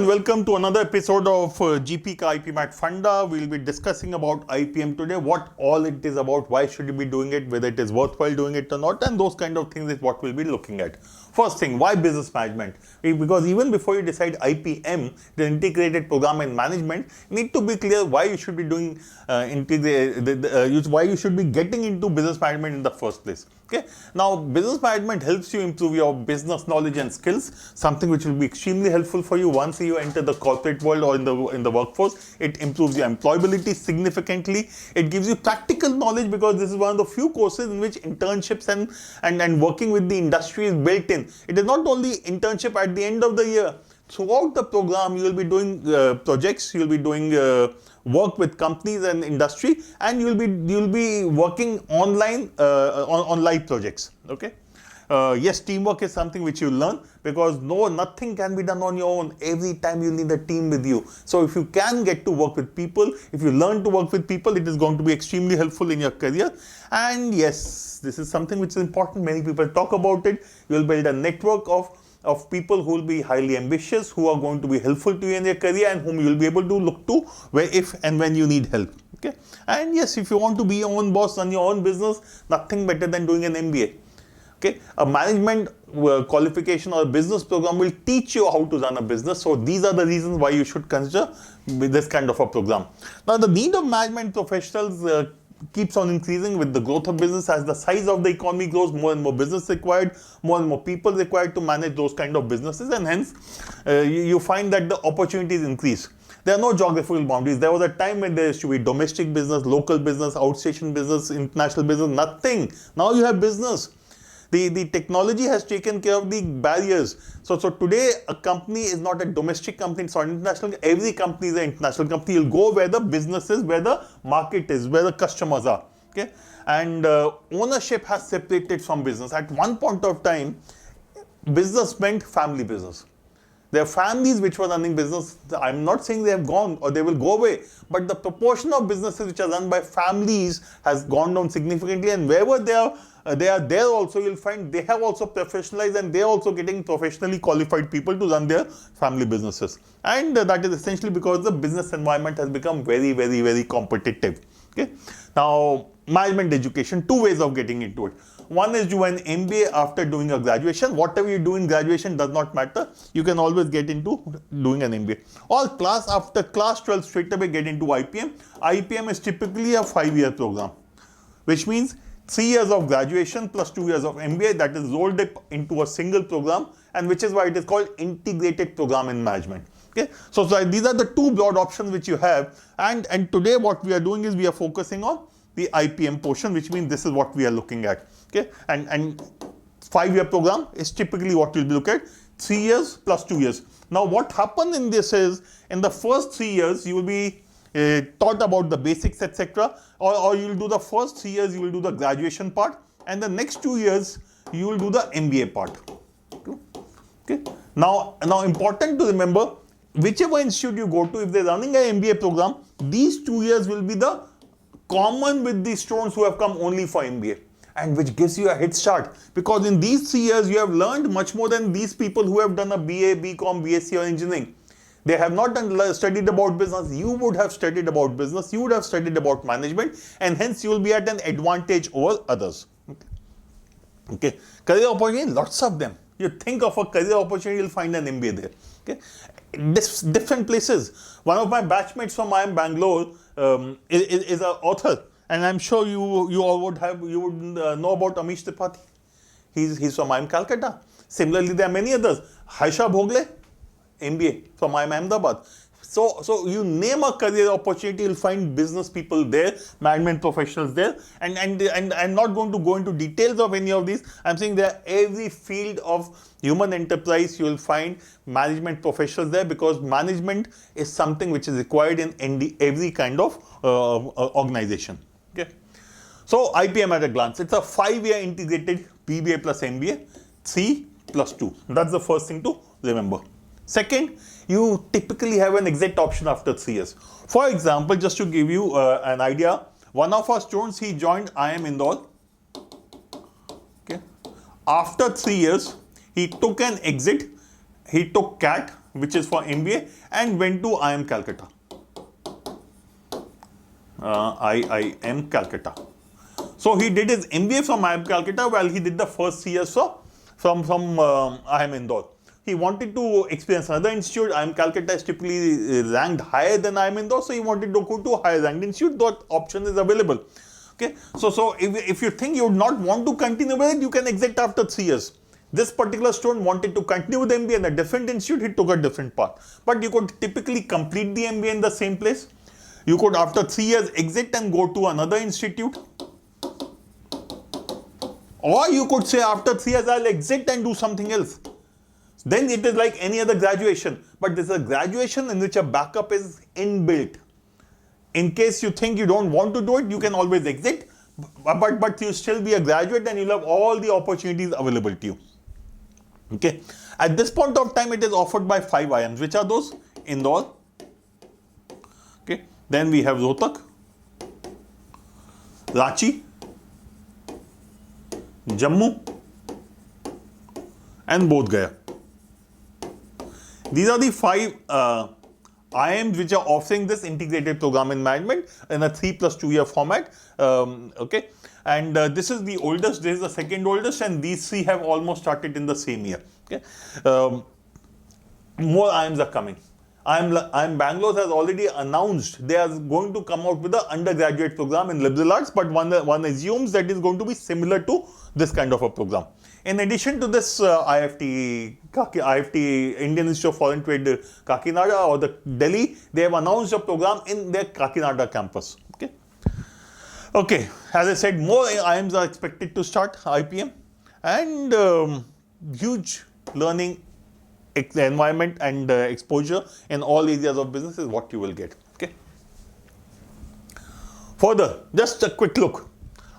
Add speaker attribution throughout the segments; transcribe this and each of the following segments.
Speaker 1: and welcome to another episode of GP Ka IPMAT Funda. We'll be discussing about IPM today, what all it is about, why should you be doing it, whether it is worthwhile doing it or not, and those kind of things is what we'll be looking at. First thing, why business management? Because even before you decide IPM, the integrated program in management, you need to be clear why you should be doing why you should be getting into business management in the first place. Okay. Now, business management helps you improve your business knowledge and skills, something which will be extremely helpful for you once you enter the corporate world or in the workforce. It improves your employability significantly. It gives you practical knowledge because this is one of the few courses in which internships and working with the industry is built in. It is not only internship at the end of the year. Throughout the program, you will be doing projects, you will be doing work with companies and industry, and you'll be working online on live projects. Okay. Yes, teamwork is something which you learn because nothing can be done on your own. Every time you need a team with you. So if you can get to work with people, if you learn to work with people, it is going to be extremely helpful in your career. And yes, this is something which is important. Many people talk about it. You will build a network of people who will be highly ambitious, who are going to be helpful to you in your career and whom you will be able to look to where if and when you need help. Okay. And yes, if you want to be your own boss, run your own business, nothing better than doing an MBA. Okay. A management qualification or a business program will teach you how to run a business. So these are the reasons why you should consider this kind of a program. Now, the need of management professionals keeps on increasing with the growth of business. As the size of the economy grows, more and more business required, more and more people required to manage those kind of businesses, and hence you find that the opportunities increase. There are no geographical boundaries. There was a time when there used to be domestic business, local business, outstation business, international business, nothing. Now you have business. The technology has taken care of the barriers. So today a company is not a domestic company, it's not international. Every company is an international company. You'll go where the business is, where the market is, where the customers are. Okay, and ownership has separated from business. At one point of time, business meant family business. There are families which were running business. I'm not saying they have gone or they will go away, but the proportion of businesses which are run by families has gone down significantly, and wherever they are there also, you'll find they have also professionalized and they're also getting professionally qualified people to run their family businesses. And that is essentially because the business environment has become very, very, very competitive. Okay. Now, management education, two ways of getting into it. One is do an MBA after doing a graduation. Whatever you do in graduation does not matter. You can always get into doing an MBA. Or after class 12 straight away get into IPM. IPM is typically a 5-year program, which means 3 years of graduation plus 2 years of MBA, that is rolled up into a single program, and which is why it is called integrated program in management. Okay, so these are the two broad options which you have, and today what we are doing is we are focusing on the IPM portion, which means this is what we are looking at. Okay, and 5-year program is typically what you'll look at, 3 years plus 2 years. Now, what happens in this is in the first 3 years you will be taught about the basics, etc. Or you will do the first 3 years, you will do the graduation part, and the next 2 years you will do the MBA part. Okay. Now important to remember, whichever institute you go to, if they're running an MBA program, these 2 years will be the common with the students who have come only for MBA, and which gives you a head start, because in these 3 years you have learned much more than these people who have done a BA, BCom, BSc or engineering. They have not studied about business. You would have studied about business. You would have studied about management, and hence you will be at an advantage over others. Okay. Career opportunity, lots of them. You think of a career opportunity, you'll find an MBA there. Okay. Different places. One of my batchmates from IIM Bangalore is an author, and I'm sure you all would know about Amish Tripathi. He's from IIM Calcutta. Similarly, there are many others. Haisha Bhogle, MBA from IIM Ahmedabad. So you name a career opportunity, you'll find business people there, management professionals there, and I'm not going to go into details of any of these. I'm saying there every field of human enterprise you will find management professionals there, because management is something which is required in every kind of organization. Okay. So IPM at a glance, it's a 5-year integrated BBA plus MBA, 3 plus 2. That's the first thing to remember. Second, you typically have an exit option after 3 years. For example, just to give you an idea, one of our students, he joined IIM Indore. Okay. After 3 years, he took an exit, he took CAT, which is for MBA, and went to IIM Calcutta. IIM Calcutta. So he did his MBA from IIM Calcutta while he did the first 3 years from IIM Indore. He wanted to experience another institute. IIM Calcutta is typically ranked higher than IIM Indore, so he wanted to go to a higher ranked institute. That option is available. Okay, so if you think you would not want to continue with it, you can exit after 3 years. This particular student wanted to continue with MBA in a different institute, he took a different path. But you could typically complete the MBA in the same place. You could after 3 years exit and go to another institute. Or you could say after 3 years I'll exit and do something else. Then it is like any other graduation. But this is a graduation in which a backup is inbuilt. In case you think you don't want to do it, you can always exit. But you'll still be a graduate and you'll have all the opportunities available to you. Okay. At this point of time, it is offered by 5 IIMs. Which are those? Indore. Okay. Then we have Rohtak, Ranchi, Jammu, and Bodh Gaya. These are the 5 IIMs which are offering this integrated program in management in a 3+2 year format. Okay, and this is the oldest. This is the second oldest, and these 3 have almost started in the same year. Okay, more IIMs are coming. IIM Bangalore has already announced they are going to come out with an undergraduate program in liberal arts, but one assumes that is going to be similar to this kind of a program. In addition to this, IFT, Indian Institute of Foreign Trade, Kakinada or the Delhi, they have announced a program in their Kakinada campus. Okay. Okay. As I said, more IIMs are expected to start IPM, and huge learning environment and exposure in all areas of business is what you will get. Okay. Further, just a quick look.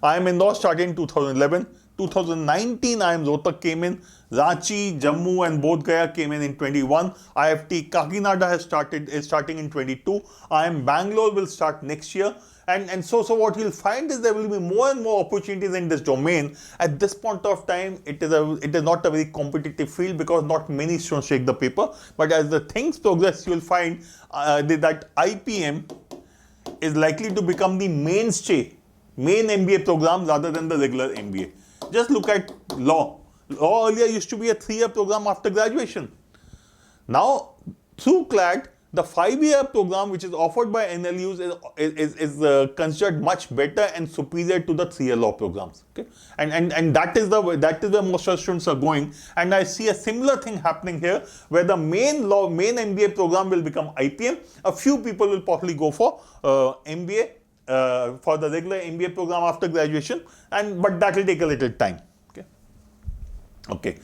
Speaker 1: IIM Indore started in 2011. 2019 IIM Rohtak came in. Ranchi, Jammu and Bodh Gaya came in 21. IFT Kakinada is starting in 22. IIM Bangalore will start next year. And so what you'll find is there will be more and more opportunities in this domain. At this point of time, it is not a very competitive field because not many students take the paper. But as the things progress, you'll find that IPM is likely to become the main MBA program rather than the regular MBA. Just look at law. Law earlier used to be a 3-year program after graduation. Now, through CLAT, the 5-year program which is offered by NLUs is considered much better and superior to the 3-year law programs. Okay, and that is where most of the students are going. And I see a similar thing happening here, where the main MBA program will become IPM. A few people will probably go for MBA. For the regular MBA program after graduation, but that will take a little time. Okay.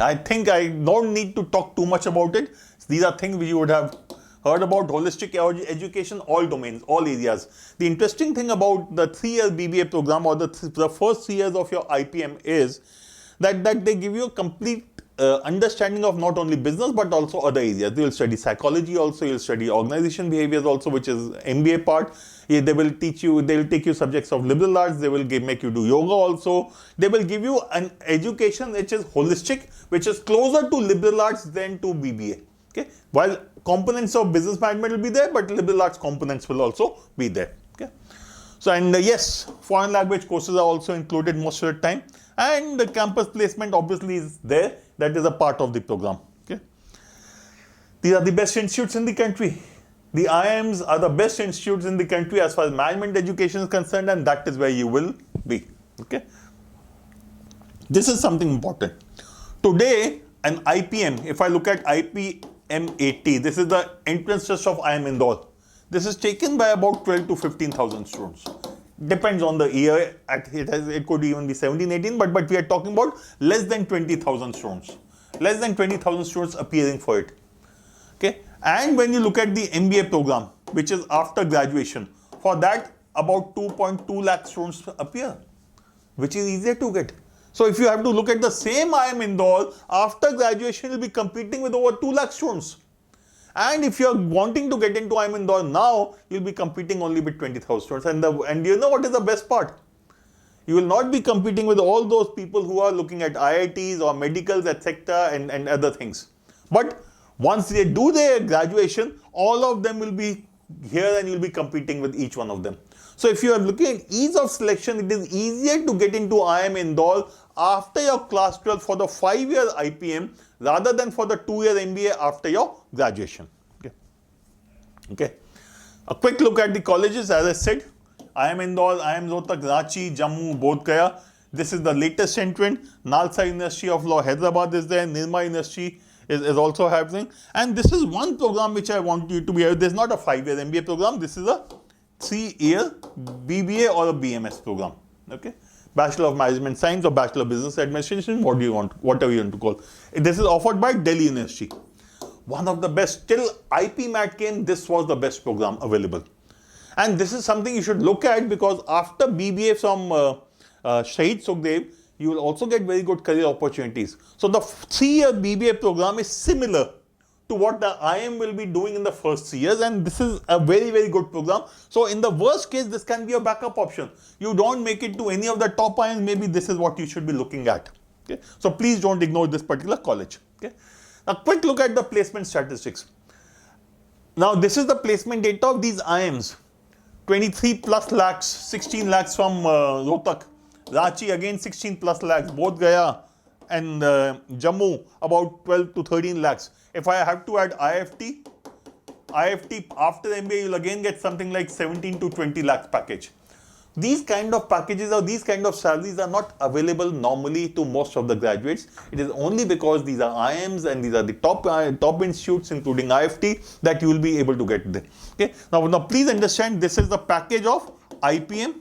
Speaker 1: I think I don't need to talk too much about it. These are things which you would have heard about: holistic education, all domains, all areas. The interesting thing about the 3-year BBA program or the first 3 years of your IPM is that they give you a complete understanding of not only business but also other areas. They will study psychology also, you'll study organization behaviors also, which is MBA part. They will take you subjects of liberal arts, they will make you do yoga also. They will give you an education which is holistic, which is closer to liberal arts than to BBA. Okay, while components of business management will be there, but liberal arts components will also be there. Okay, so yes, foreign language courses are also included most of the time, and the campus placement obviously is there. That is a part of the program. Okay, these are the best institutes in the country. The IIMs are the best institutes in the country as far as management education is concerned, and that is where you will be. Okay, this is something important. Today, an IPM, if I look at IPM 80, this is the entrance test of IIM Indore. This is taken by about 12 to 15,000 students. Depends on the year. It could even be 17, 18, but we are talking about less than 20,000 students. Less than 20,000 students appearing for it. Okay. And when you look at the MBA program, which is after graduation, for that about 2.2 lakh students appear, which is easier to get. So if you have to look at the same IIM Indore, after graduation you'll be competing with over 2 lakh students. And if you are wanting to get into IIM Indore now, you'll be competing only with 20,000 students. And you know what is the best part? You will not be competing with all those people who are looking at IITs or medicals, etc. and other things. But Once they do their graduation, all of them will be here and you'll be competing with each one of them. So if you are looking at ease of selection, it is easier to get into IIM Indore after your class 12 for the 5-year IPM rather than for the 2-year MBA after your graduation. Okay. A quick look at the colleges. As I said, IIM Indore, IIM Rohtak, Ranchi, Jammu, Bodh Gaya. This is the latest entrant. Nalsa University of Law, Hyderabad is there. Nirma University is also happening. And this is one program which I want you to be aware. This is not a 5-year MBA program. This is a 3-year BBA or a BMS program. Okay. Bachelor of Management Science or Bachelor of Business Administration, whatever you want to call. This is offered by Delhi University. One of the best. Till IPMAT came, this was the best program available. And this is something you should look at, because after BBA from Shahid Sukhdev, you will also get very good career opportunities. So the 3-year BBA program is similar to what the IIM will be doing in the first 3 years, and this is a very, very good program. So in the worst case, this can be a backup option. You don't make it to any of the top IIMs, maybe this is what you should be looking at. Okay? So please don't ignore this particular college. Okay? A quick look at the placement statistics. Now this is the placement data of these IIMs. 23 plus lakhs, 16 lakhs from Rohtak. Ranchi again 16 plus lakhs. Bodh Gaya and Jammu about 12 to 13 lakhs. If I have to add IFT after the MBA, you'll again get something like 17 to 20 lakhs package. These kind of packages or these kind of salaries are not available normally to most of the graduates. It is only because these are IIMs and these are the top institutes, including IFT, that you will be able to get there. Okay. Now please understand, this is the package of IPM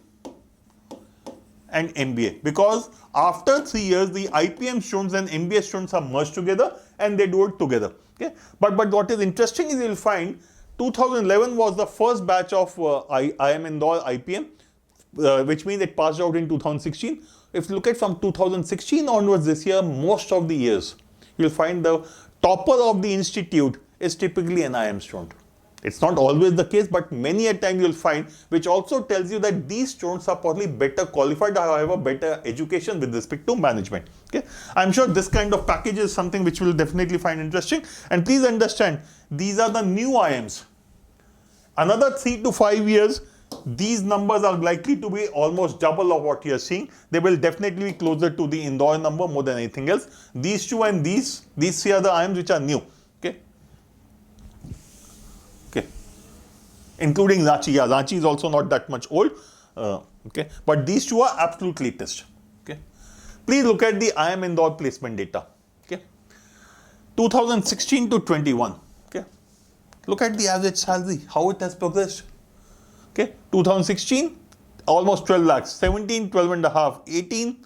Speaker 1: and MBA, because after 3 years, the IPM students and MBA students are merged together and they do it together. Okay. But what is interesting is you'll find 2011 was the first batch of IIM Indore IPM. Which means it passed out in 2016. If you look at from 2016 onwards this year, most of the years, you'll find the topper of the institute is typically an IIM student. It's not always the case, but many a time you'll find, which also tells you that these students are probably better qualified, however, better education with respect to management. Okay, I'm sure this kind of package is something which will definitely find interesting. And please understand, these are the new IIMs. Another 3 to 5 years, these numbers are likely to be almost double of what you are seeing. They will definitely be closer to the Indore number more than anything else. These two and these 3 are the IIMs which are new. Okay. Okay. Including Ranchi. Yeah, Ranchi is also not that much old. Okay. But these two are absolute latest. Okay. Please look at the IIM Indore placement data. Okay. 2016 to 21. Okay. Look at the average salary, how it has progressed. Okay, 2016, almost 12 lakhs, 17, 12 and a half, 18,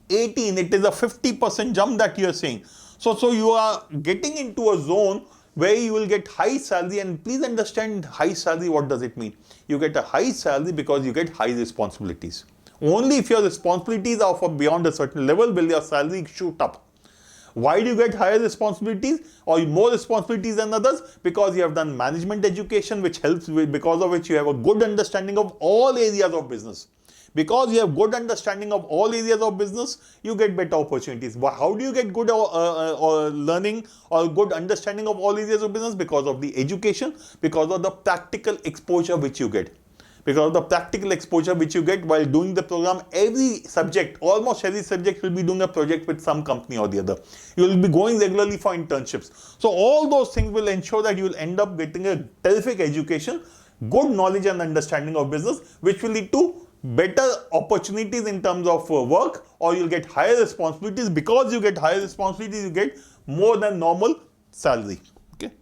Speaker 1: it is a 50% jump that you are seeing. So you are getting into a zone where you will get high salary, and please understand high salary, what does it mean? You get a high salary because you get high responsibilities. Only if your responsibilities are for beyond a certain level will your salary shoot up. Why do you get higher responsibilities or more responsibilities than others? Because you have done management education, which helps with, because of which you have a good understanding of all areas of business. Because you have good understanding of all areas of business, you get better opportunities. How do you get good learning or good understanding of all areas of business? Because of the education, because of the practical exposure which you get. Because of the practical exposure which you get while doing the program, almost every subject will be doing a project with some company or the other. You will be going regularly for internships. So all those things will ensure that you will end up getting a terrific education, good knowledge and understanding of business, which will lead to better opportunities in terms of work, or you'll get higher responsibilities. Because you get higher responsibilities, you get more than normal salary. Okay.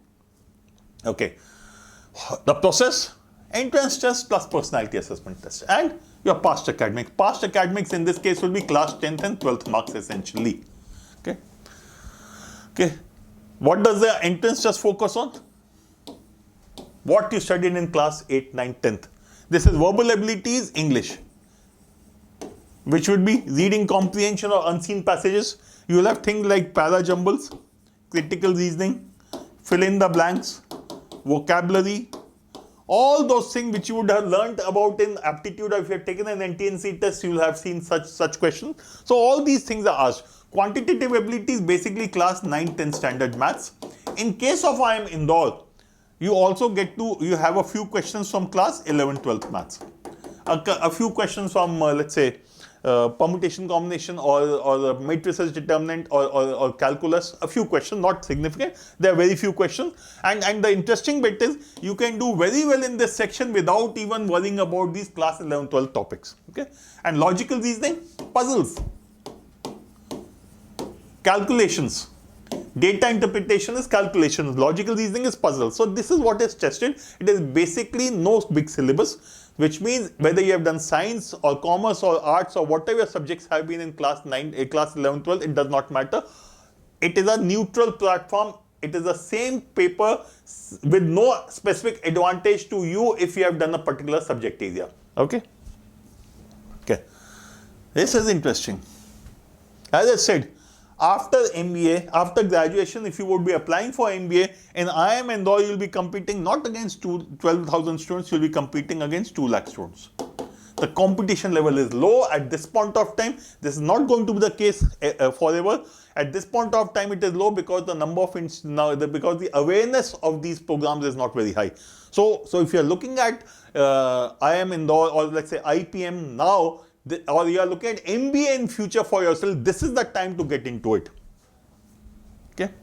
Speaker 1: Okay. The process: entrance test plus personality assessment test and your past academics. Past academics in this case will be class 10th and 12th marks essentially. Okay. Okay. What does the entrance test focus on? What you studied in class 8, 9, 10th. This is verbal abilities, English, which would be reading comprehension or unseen passages. You will have things like para jumbles, critical reasoning, fill in the blanks, vocabulary, all those things which you would have learned about in aptitude. If you have taken an NTNC test, you will have seen such questions. So all these things are asked. Quantitative abilities, basically class 9, 10 standard maths. In case of IIM Indore, you also you have a few questions from class 11, 12th maths. A few questions from, let's say, permutation combination or matrices determinant or calculus. A few questions, not significant. There are very few questions. And the interesting bit is you can do very well in this section without even worrying about these class 11, 12 topics. Okay. And logical reasoning, puzzles, calculations. Data interpretation is calculations. Logical reasoning is puzzles. So this is what is tested. It is basically no big syllabus, which means whether you have done science or commerce or arts or whatever subjects have been in class 11, 12, it does not matter. It is a neutral platform. It is the same paper with no specific advantage to you if you have done a particular subject area. Okay? Okay. This is interesting. As I said, after MBA, after graduation, if you would be applying for MBA in IIM Indore, you will be competing not against 12,000 students, you will be competing against 2 lakh students. The competition level is low at this point of time. This is not going to be the case forever. At this point of time, it is low because the number of because the awareness of these programs is not very high. So if you are looking at IIM Indore or let's say IPM now, or you are looking at MBA in future for yourself, this is the time to get into it. Okay.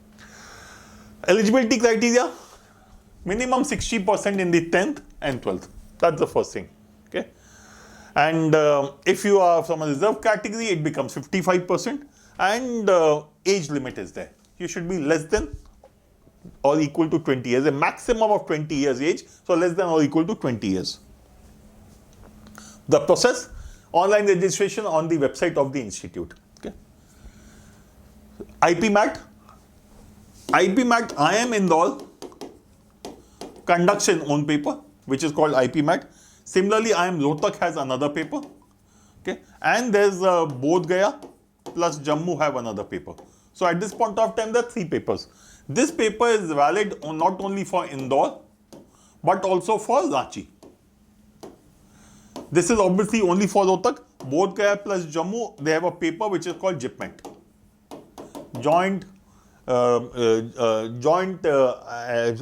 Speaker 1: Eligibility criteria, minimum 60% in the 10th and 12th. That's the first thing. Okay. And if you are from a reserve category, it becomes 55%, and age limit is there. You should be less than or equal to 20 years, a maximum of 20 years age. So less than or equal to 20 years. The process, online registration on the website of the institute. Okay. IPMAT. IPMAT, IIM Indore conducts its own paper, which is called IPMAT. Similarly, IIM Rohtak has another paper. Okay. And there's Bodh Gaya plus Jammu have another paper. So at this point of time, there are 3 papers. This paper is valid not only for Indore, but also for Ranchi. This is obviously only for Rohtak. Bodh Gaya plus Jammu, they have a paper which is called JIPMET.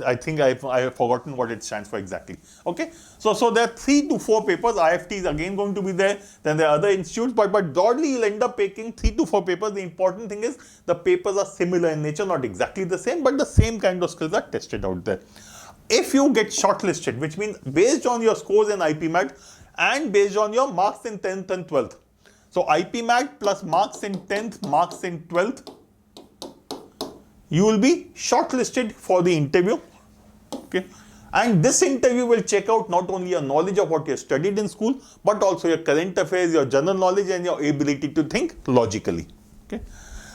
Speaker 1: I think I have forgotten what it stands for exactly. Okay. So there are 3 to 4 papers. IFT is again going to be there. Then there are other institutes, but broadly you'll end up taking 3 to 4 papers. The important thing is the papers are similar in nature, not exactly the same, but the same kind of skills are tested out there. If you get shortlisted, which means based on your scores in IPMAT, and based on your marks in 10th and 12th. So IPMAT plus marks in 10th, marks in 12th, you will be shortlisted for the interview. Okay. And this interview will check out not only your knowledge of what you have studied in school, but also your current affairs, your general knowledge, and your ability to think logically. Okay.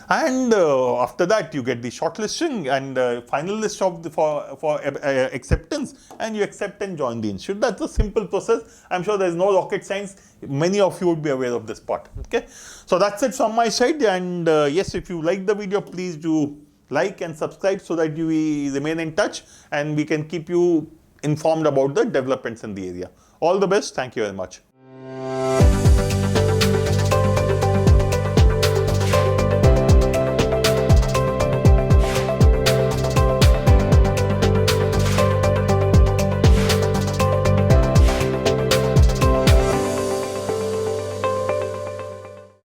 Speaker 1: And after that, you get the shortlisting and final list of for acceptance, and you accept and join the institute. That's a simple process. I'm sure there's no rocket science. Many of you would be aware of this part. Okay, so that's it from my side. And yes, if you like the video, please do like and subscribe so that we remain in touch and we can keep you informed about the developments in the area. All the best. Thank you very much.